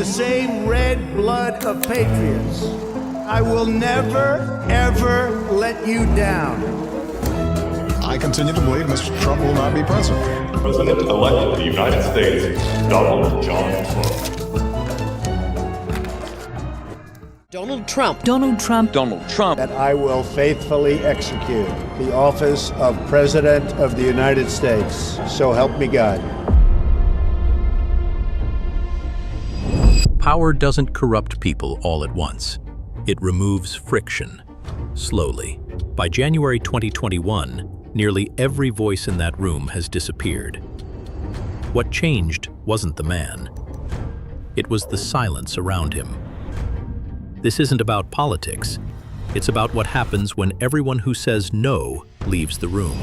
the same red blood of patriots. I will never, ever let you down. I continue to believe Mr. Trump will not be president. President-elect of the United States, Donald John Trump. Donald Trump. Donald Trump. Donald Trump. That I will faithfully execute the office of President of the United States. So help me God. Power doesn't corrupt people all at once. It removes friction, slowly. By January 2021, nearly every voice in that room has disappeared. What changed wasn't the man. It was the silence around him. This isn't about politics. It's about what happens when everyone who says no leaves the room.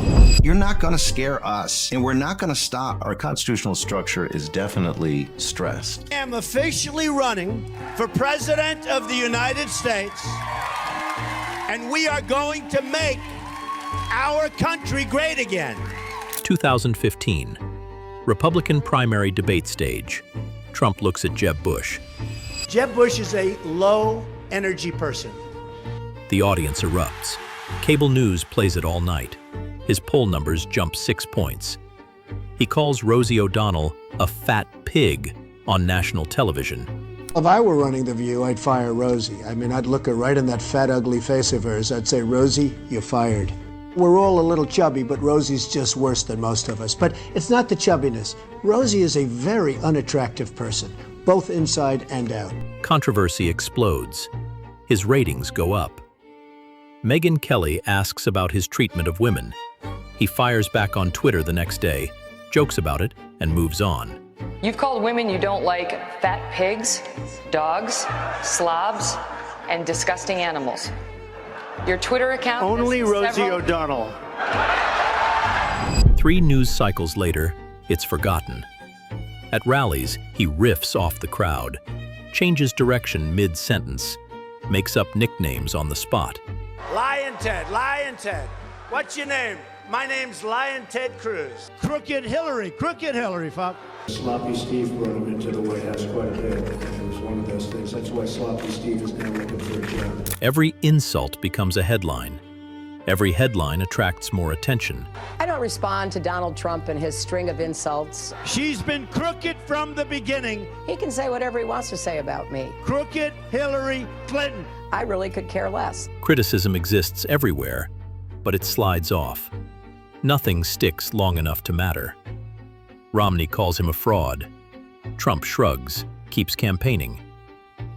You're not going to scare us, and we're not going to stop. Our constitutional structure is definitely stressed. I am officially running for President of the United States, and we are going to make our country great again. 2015, Republican primary debate stage. Trump looks at Jeb Bush. Jeb Bush is a low-energy person. The audience erupts. Cable news plays it all night. His poll numbers jump 6 points. He calls Rosie O'Donnell a fat pig on national television. If I were running The View, I'd fire Rosie. I mean, I'd look her right in that fat, ugly face of hers. I'd say, Rosie, you're fired. We're all a little chubby, but Rosie's just worse than most of us. But it's not the chubbiness. Rosie is a very unattractive person, both inside and out. Controversy explodes. His ratings go up. Megyn Kelly asks about his treatment of women. He fires back on Twitter the next day, jokes about it, and moves on. You've called women you don't like fat pigs, dogs, slobs, and disgusting animals. Your Twitter account... Only Rosie O'Donnell. 3 news cycles later, it's forgotten. At rallies, he riffs off the crowd, changes direction mid-sentence, makes up nicknames on the spot. Lion Ted. What's your name? My name's Lion Ted Cruz. Crooked Hillary, fuck. Sloppy Steve brought him into the White House quite a bit, and it was one of those things. That's why Sloppy Steve is now looking for a job. Every insult becomes a headline. Every headline attracts more attention. I don't respond to Donald Trump and his string of insults. She's been crooked from the beginning. He can say whatever he wants to say about me. Crooked Hillary Clinton. I really could care less. Criticism exists everywhere, but it slides off. Nothing sticks long enough to matter. Romney calls him a fraud. Trump shrugs, keeps campaigning.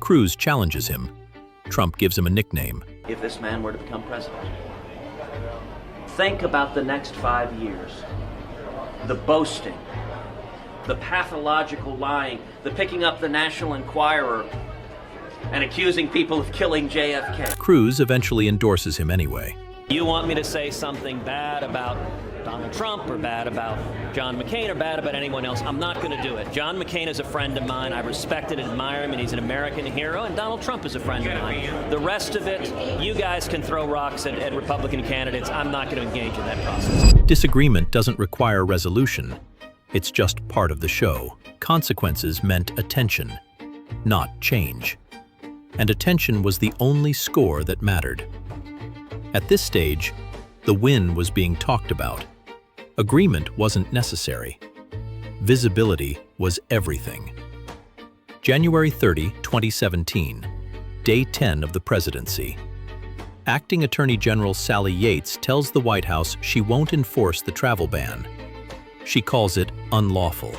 Cruz challenges him. Trump gives him a nickname. If this man were to become president, think about the next 5 years. The boasting, the pathological lying, the picking up the National Enquirer and accusing people of killing JFK. Cruz eventually endorses him anyway. You want me to say something bad about Donald Trump or bad about John McCain or bad about anyone else? I'm not going to do it. John McCain is a friend of mine. I respect and admire him, and he's an American hero, and Donald Trump is a friend of mine. The rest of it, you guys can throw rocks at Republican candidates. I'm not going to engage in that process. Disagreement doesn't require resolution. It's just part of the show. Consequences meant attention, not change. And attention was the only score that mattered. At this stage, the win was being talked about. Agreement wasn't necessary. Visibility was everything. January 30, 2017, day 10 of the presidency. Acting Attorney General Sally Yates tells the White House she won't enforce the travel ban. She calls it unlawful.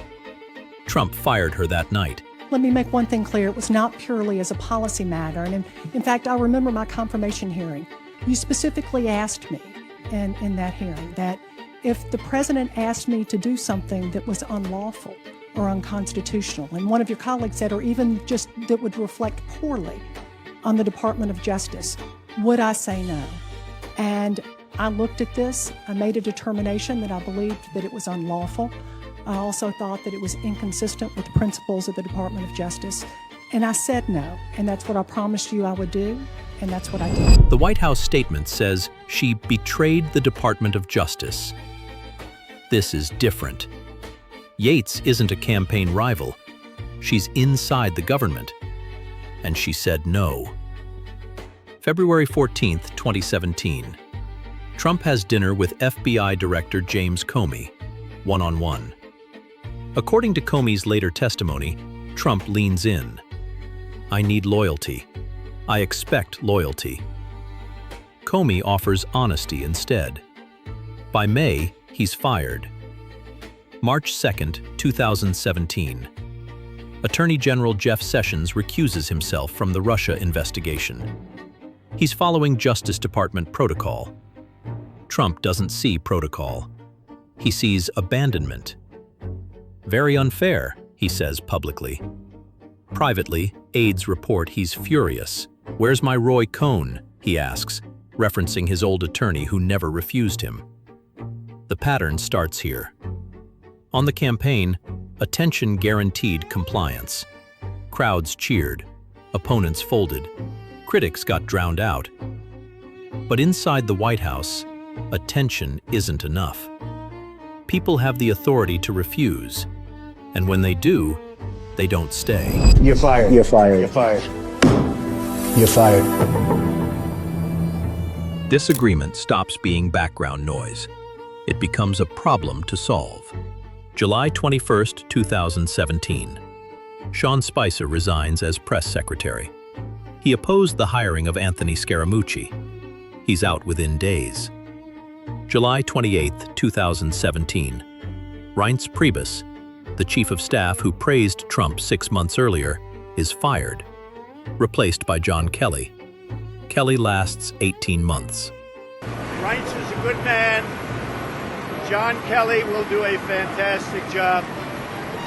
Trump fired her that night. Let me make one thing clear. It was not purely as a policy matter. And in fact, I remember my confirmation hearing. You specifically asked me in that hearing that if the president asked me to do something that was unlawful or unconstitutional, and one of your colleagues said, or even just that would reflect poorly on the Department of Justice, would I say no? And I looked at this, I made a determination that I believed that it was unlawful. I also thought that it was inconsistent with the principles of the Department of Justice, and I said no, and that's what I promised you I would do. And that's what I did. The White House statement says she betrayed the Department of Justice. This is different. Yates isn't a campaign rival. She's inside the government. And she said no. February 14, 2017. Trump has dinner with FBI Director James Comey, one-on-one. According to Comey's later testimony, Trump leans in. I need loyalty. I expect loyalty. Comey offers honesty instead. By May, he's fired. March 2, 2017. Attorney General Jeff Sessions recuses himself from the Russia investigation. He's following Justice Department protocol. Trump doesn't see protocol. He sees abandonment. Very unfair, he says publicly. Privately, aides report he's furious. Where's my Roy Cohn? He asks, referencing his old attorney who never refused him. The pattern starts here. On the campaign, attention guaranteed compliance. Crowds cheered, opponents folded, critics got drowned out. But inside the White House, attention isn't enough. People have the authority to refuse, and when they do, they don't stay. You're fired. You're fired. You're fired. You're fired. Disagreement stops being background noise. It becomes a problem to solve. July 21, 2017. Sean Spicer resigns as press secretary. He opposed the hiring of Anthony Scaramucci. He's out within days. July 28, 2017. Reince Priebus, the chief of staff who praised Trump 6 months earlier, is fired, replaced by John Kelly. Kelly lasts 18 months. Reince is a good man. John Kelly will do a fantastic job.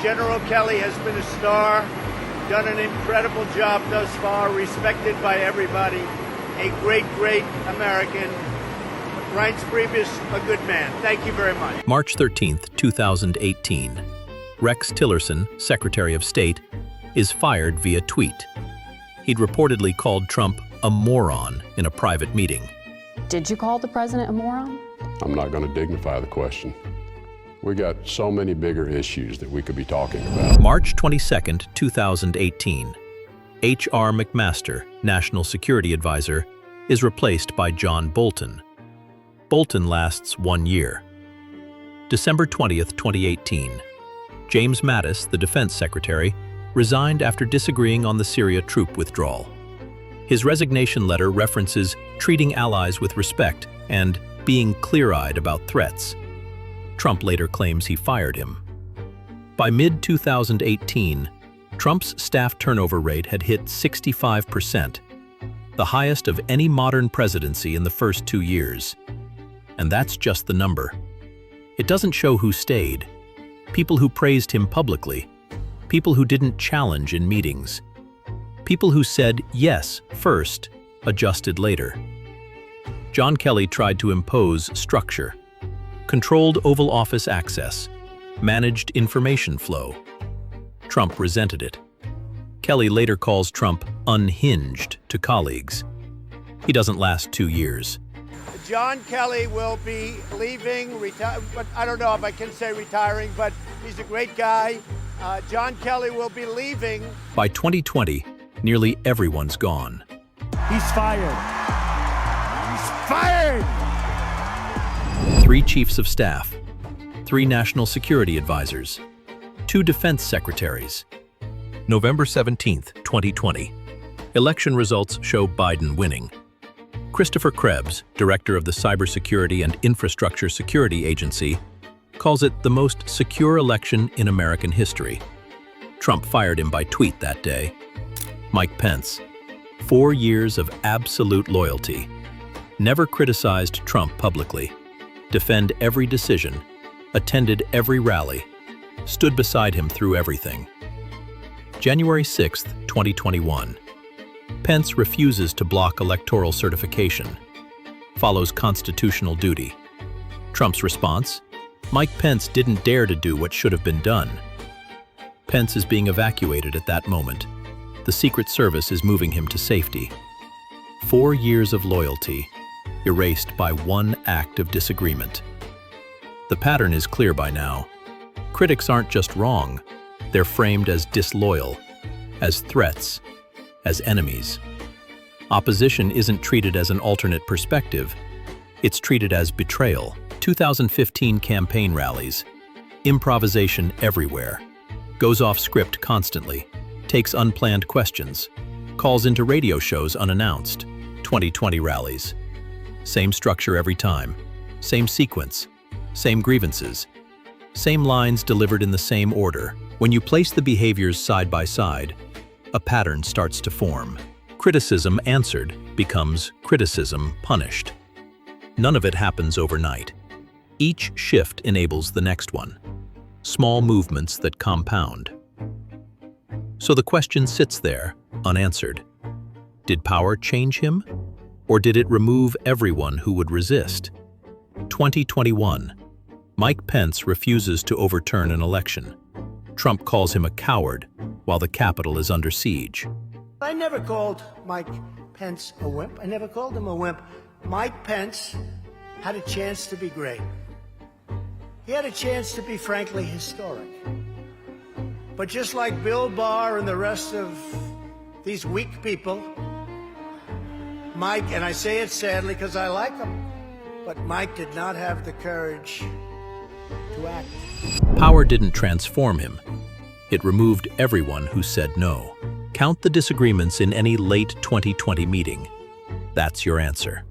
General Kelly has been a star, done an incredible job thus far, respected by everybody. A great, great American. Reince Priebus, a good man. Thank you very much. March 13, 2018. Rex Tillerson, Secretary of State, is fired via tweet. He'd reportedly called Trump a moron in a private meeting. Did you call the president a moron? I'm not going to dignify the question. We got so many bigger issues that we could be talking about. March 22, 2018. H.R. McMaster, National Security Advisor, is replaced by John Bolton. Bolton lasts 1 year. December 20, 2018. James Mattis, the Defense Secretary, resigned after disagreeing on the Syria troop withdrawal. His resignation letter references treating allies with respect and being clear-eyed about threats. Trump later claims he fired him. By mid-2018, Trump's staff turnover rate had hit 65%, the highest of any modern presidency in the first 2 years. And that's just the number. It doesn't show who stayed. People who praised him publicly. People who didn't challenge in meetings. People who said yes first, adjusted later. John Kelly tried to impose structure, controlled Oval Office access, managed information flow. Trump resented it. Kelly later calls Trump unhinged to colleagues. He doesn't last 2 years. John Kelly will be leaving, but I don't know if I can say retiring, but he's a great guy. John Kelly will be leaving. By 2020, nearly everyone's gone. He's fired. He's fired! 3 chiefs of staff, 3 national security advisors, 2 defense secretaries. November 17, 2020. Election results show Biden winning. Christopher Krebs, director of the Cybersecurity and Infrastructure Security Agency, calls it the most secure election in American history. Trump fired him by tweet that day. Mike Pence, 4 years of absolute loyalty. Never criticized Trump publicly. Defend every decision. Attended every rally. Stood beside him through everything. January 6, 2021. Pence refuses to block electoral certification. Follows constitutional duty. Trump's response? Mike Pence didn't dare to do what should have been done. Pence is being evacuated at that moment. The Secret Service is moving him to safety. 4 years of loyalty, erased by one act of disagreement. The pattern is clear by now. Critics aren't just wrong, They're framed as disloyal, as threats, as enemies. Opposition isn't treated as an alternate perspective. It's treated as betrayal. 2015 campaign rallies. Improvisation everywhere. Goes off script constantly. Takes unplanned questions. Calls into radio shows unannounced. 2020 rallies. Same structure every time. Same sequence. Same grievances. Same lines delivered in the same order. When you place the behaviors side by side, a pattern starts to form. Criticism answered becomes criticism punished. None of it happens overnight. Each shift enables the next one. Small movements that compound. So the question sits there, unanswered. Did power change him? Or did it remove everyone who would resist? 2021. Mike Pence refuses to overturn an election. Trump calls him a coward while the Capitol is under siege. I never called Mike Pence a wimp. I never called him a wimp. Mike Pence had a chance to be great. He had a chance to be, frankly, historic. But just like Bill Barr and the rest of these weak people, Mike, and I say it sadly because I like him, but Mike did not have the courage to act. Power didn't transform him. It removed everyone who said no. Count the disagreements in any late 2020 meeting. That's your answer.